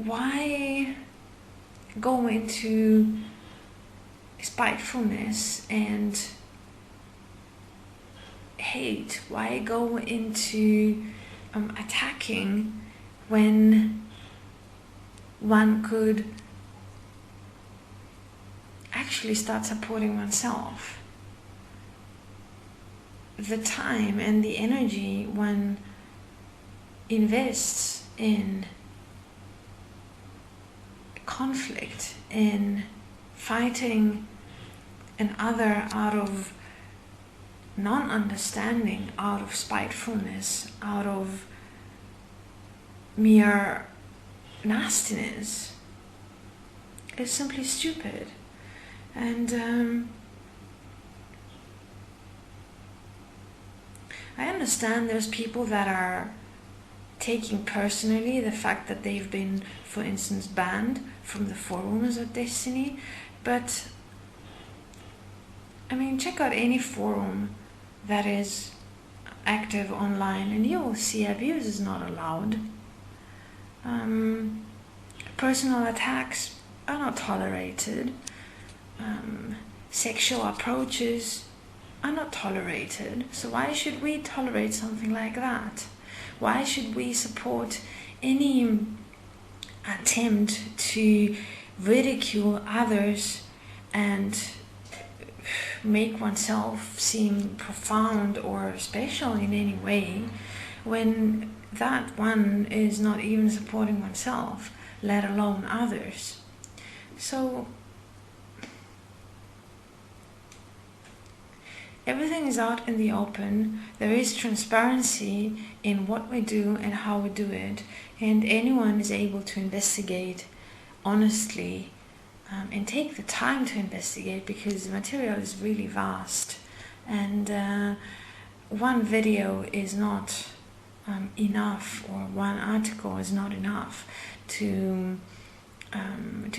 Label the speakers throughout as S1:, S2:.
S1: why go into spitefulness and hate? Why go into attacking when one could actually start supporting oneself? The time and the energy one invests in conflict, in fighting another out of non-understanding, out of spitefulness, out of mere nastiness, is simply stupid. And I understand there's people that are taking personally the fact that they've been, for instance, banned from the forums of Desteni, but I mean, check out any forum that is active online and you will see abuse is not allowed. Personal attacks are not tolerated. Sexual approaches are not tolerated. So why should we tolerate something like that? Why should we support any attempt to ridicule others and make oneself seem profound or special in any way when that one is not even supporting oneself, let alone others? So everything is out in the open. There is transparency in what we do and how we do it, and anyone is able to investigate honestly and take the time to investigate, because the material is really vast, and one video is not enough, or one article is not enough to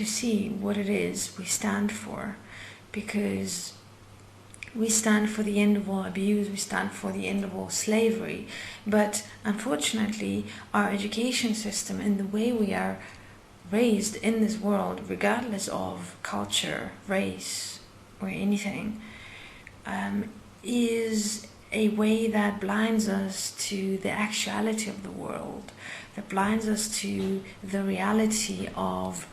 S1: see what it is we stand for, because we stand for the end of all abuse, we stand for the end of all slavery. But unfortunately, our education system and the way we are raised in this world, regardless of culture, race, or anything, is a way that blinds us to the actuality of the world, that blinds us to the reality of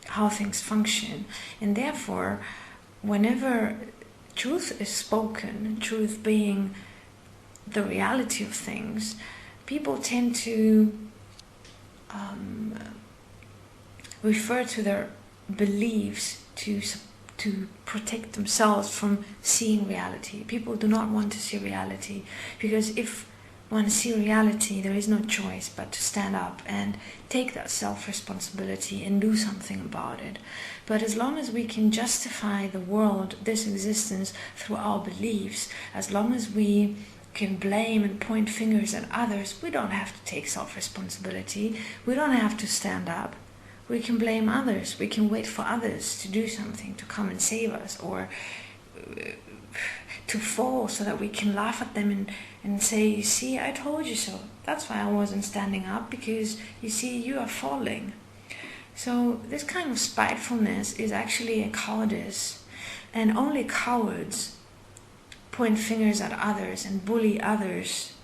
S1: how things function. And therefore, whenever truth is spoken, truth being the reality of things, people tend to refer to their beliefs to protect themselves from seeing reality. People do not want to see reality, because if one sees reality, there is no choice but to stand up and take that self-responsibility and do something about it. But as long as we can justify the world, this existence, through our beliefs, as long as we can blame and point fingers at others, we don't have to take self-responsibility. We don't have to stand up. We can blame others. We can wait for others to do something, to come and save us, or to fall so that we can laugh at them and say, you see, I told you so. That's why I wasn't standing up, because you see, you are falling. So this kind of spitefulness is actually a cowardice, and only cowards point fingers at others and bully others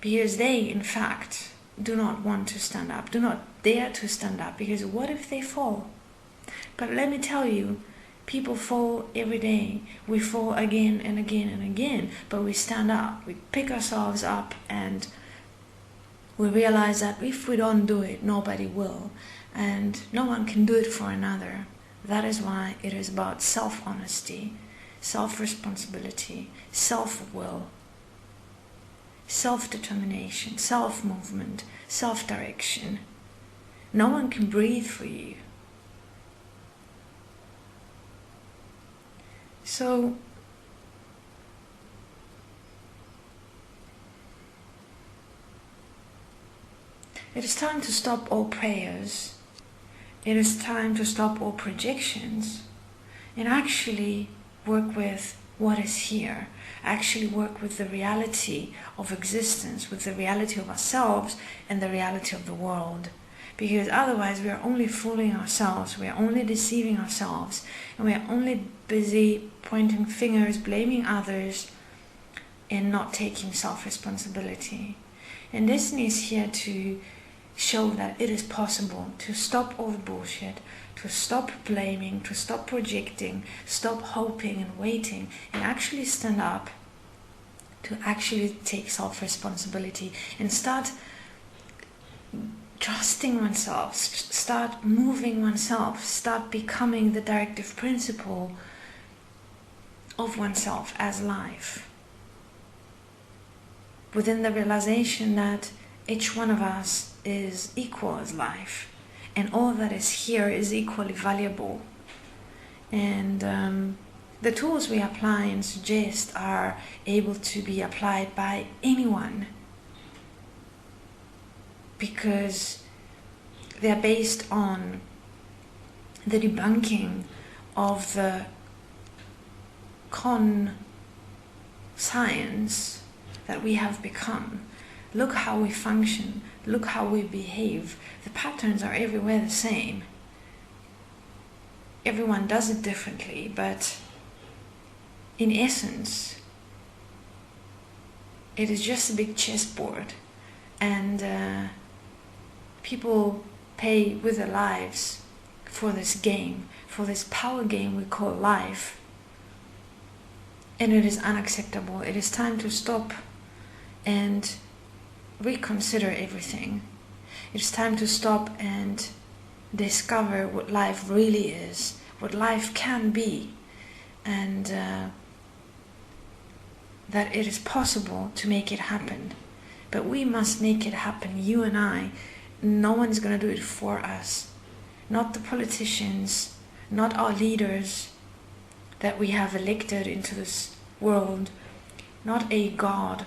S1: because they, in fact, do not want to stand up, do not dare to stand up, because what if they fall? But let me tell you, people fall every day. We fall again and again and again, but we stand up, we pick ourselves up, and we realize that if we don't do it, nobody will, and no one can do it for another. That is why it is about self-honesty, self-responsibility, self-will, self-determination, self-movement, self-direction. No one can breathe for you. So it is time to stop all prayers. It is time to stop all projections and actually work with what is here. Actually work with the reality of existence, with the reality of ourselves and the reality of the world. because otherwise we are only fooling ourselves, we are only deceiving ourselves, and we are only busy pointing fingers, blaming others, and not taking self-responsibility. And Desteni is here to show that it is possible to stop all the bullshit, to stop blaming, to stop projecting, stop hoping and waiting, and actually stand up, to actually take self-responsibility and start trusting oneself, start moving oneself, start becoming the directive principle of oneself as life, within the realization that each one of us is equal as life, and all that is here is equally valuable. And the tools we apply and suggest are able to be applied by anyone, because they are based on the debunking of the con science that we have become. Look how we function, look how we behave. The patterns are everywhere the same. Everyone does it differently, but in essence, it is just a big chessboard, and people pay with their lives for this game, for this power game we call life, and it is unacceptable. It is time to stop and reconsider everything. It's time to stop and discover what life really is, what life can be, and that it is possible to make it happen. But we must make it happen, you and I. No one's going to do it for us. Not the politicians, not our leaders that we have elected into this world, not a God,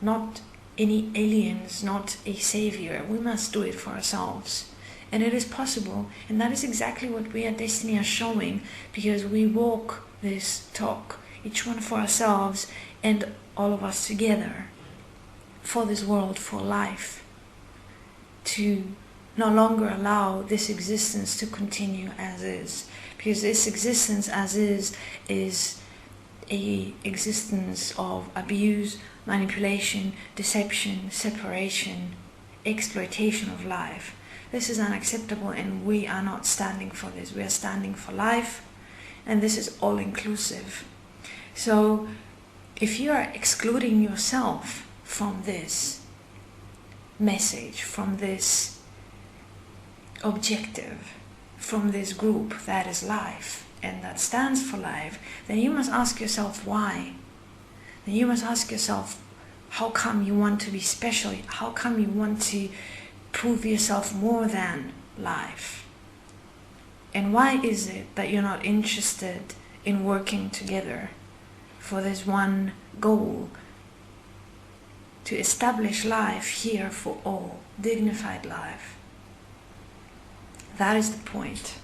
S1: not any aliens, not a savior. We must do it for ourselves. And it is possible, and that is exactly what we at Desteni are showing, because we walk this talk, each one for ourselves and all of us together, for this world, for life, to no longer allow this existence to continue as is, because this existence as is a existence of abuse, manipulation, deception, separation, exploitation of life. This is unacceptable, and we are not standing for this. We are standing for life, and this is all inclusive. So if you are excluding yourself from this message, from this objective, from this group that is life and that stands for life, then you must ask yourself why. Then you must ask yourself, how come you want to be special? How come you want to prove yourself more than life? And why is it that you're not interested in working together for this one goal, to establish life here for all, dignified life? That is the point.